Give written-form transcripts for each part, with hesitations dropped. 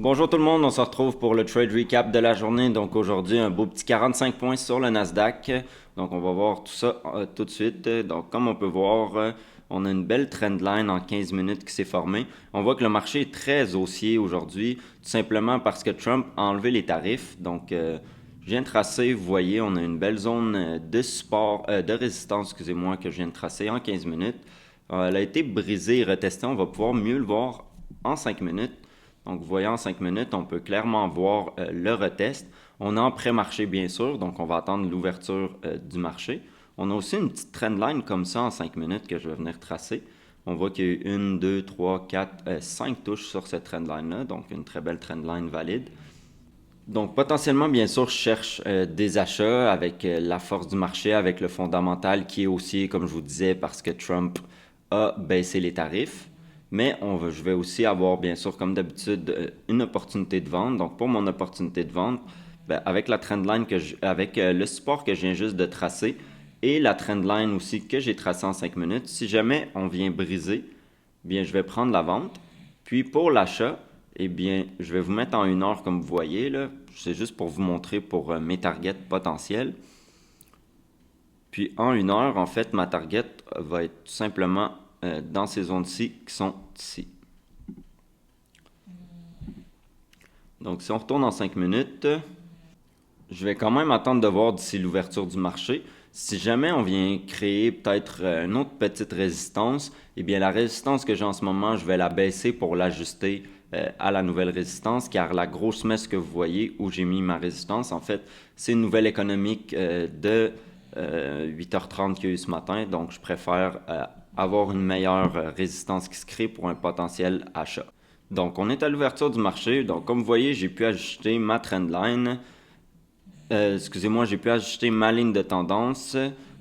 Bonjour tout le monde, on se retrouve pour le trade recap de la journée. Donc aujourd'hui, un beau petit 45 points sur le Nasdaq. Donc on va voir tout ça tout de suite. Donc comme on peut voir, on a une belle trendline en 15 minutes qui s'est formée. On voit que le marché est très haussier aujourd'hui, tout simplement parce que Trump a enlevé les tarifs. Donc je viens de tracer, vous voyez, on a une belle zone de support, de résistance, excusez-moi, que je viens de tracer en 15 minutes. Elle a été brisée et retestée, on va pouvoir mieux le voir en 5 minutes. Donc, vous voyez, en 5 minutes, on peut clairement voir le retest. On est en pré-marché, bien sûr, donc on va attendre l'ouverture du marché. On a aussi une petite trendline comme ça en 5 minutes que je vais venir tracer. On voit qu'il y a eu 1, 2, 3, 4, 5 touches sur cette trendline-là, donc une très belle trendline valide. Donc, potentiellement, bien sûr, je cherche des achats avec la force du marché, avec le fondamental qui est haussier, comme je vous disais, parce que Trump a baissé les tarifs. Mais je vais aussi avoir, bien sûr, comme d'habitude, une opportunité de vente. Donc, pour mon opportunité de vente, ben, avec la trendline avec le support que je viens juste de tracer et la trendline aussi que j'ai tracée en 5 minutes, si jamais on vient briser, bien, je vais prendre la vente. Puis pour l'achat, eh bien, je vais vous mettre en 1 heure comme vous voyez là. C'est juste pour vous montrer pour mes targets potentiels. Puis en 1 heure, en fait, ma target va être tout simplement dans ces zones-ci qui sont ici. Donc si on retourne en 5 minutes, je vais quand même attendre de voir d'ici l'ouverture du marché. Si jamais on vient créer peut-être une autre petite résistance, eh bien la résistance que j'ai en ce moment, je vais la baisser pour l'ajuster à la nouvelle résistance, car la grosse messe que vous voyez où j'ai mis ma résistance, en fait, c'est une nouvelle économique de 8h30 qu'il y a eu ce matin, donc je préfère avoir une meilleure résistance qui se crée pour un potentiel achat. Donc on est à l'ouverture du marché, donc comme vous voyez, j'ai pu ajuster ma trendline. Excusez-moi, j'ai pu ajuster ma ligne de tendance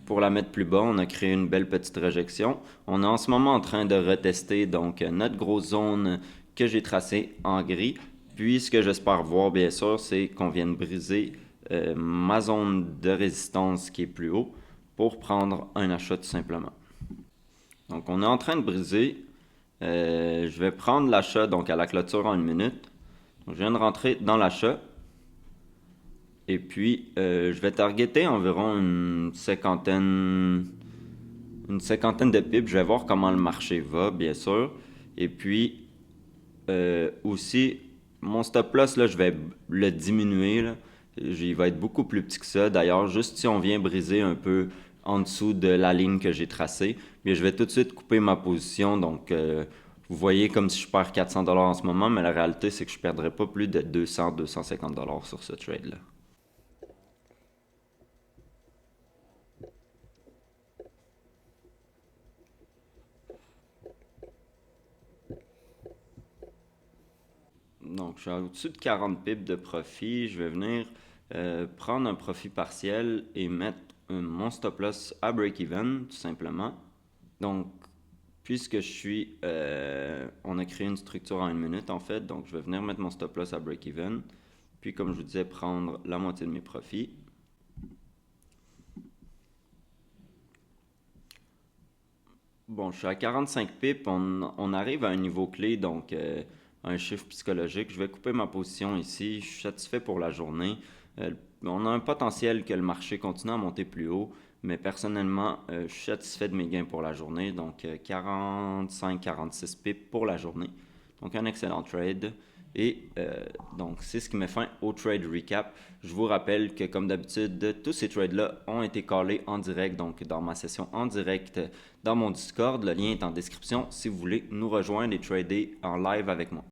pour la mettre plus bas. On a créé une belle petite réjection. On est en ce moment en train de retester donc notre grosse zone que j'ai tracée en gris. Puis ce que j'espère voir bien sûr, c'est qu'on vienne briser ma zone de résistance qui est plus haut pour prendre un achat tout simplement. Donc on est en train de briser. Je vais prendre l'achat donc à la clôture en 1 minute. Donc, je viens de rentrer dans l'achat. Et puis, je vais targeter environ une cinquantaine de pips. Je vais voir comment le marché va, bien sûr. Et puis, aussi, mon stop loss, là, je vais le diminuer, là. Il va être beaucoup plus petit que ça. D'ailleurs, juste si on vient briser un peu en dessous de la ligne que j'ai tracée, bien, je vais tout de suite couper ma position. Donc, vous voyez comme si je perds 400$ en ce moment, mais la réalité, c'est que je ne perdrai pas plus de 200-250$ sur ce trade-là. Donc, je suis au-dessus de 40 pips de profit. Je vais venir prendre un profit partiel et mettre mon stop loss à break-even, tout simplement. Donc, puisque on a créé une structure en 1 minute, en fait, donc je vais venir mettre mon stop loss à break-even. Puis, comme je vous disais, prendre la moitié de mes profits. Bon, je suis à 45 pips. On arrive à un niveau clé, donc un chiffre psychologique. Je vais couper ma position ici. Je suis satisfait pour la journée. On a un potentiel que le marché continue à monter plus haut, mais personnellement, je suis satisfait de mes gains pour la journée. Donc 45-46 pips pour la journée. Donc un excellent trade. Et donc, c'est ce qui met fin au trade recap. Je vous rappelle que, comme d'habitude, tous ces trades-là ont été callés en direct, donc dans ma session en direct dans mon Discord. Le lien est en description si vous voulez nous rejoindre et trader en live avec moi.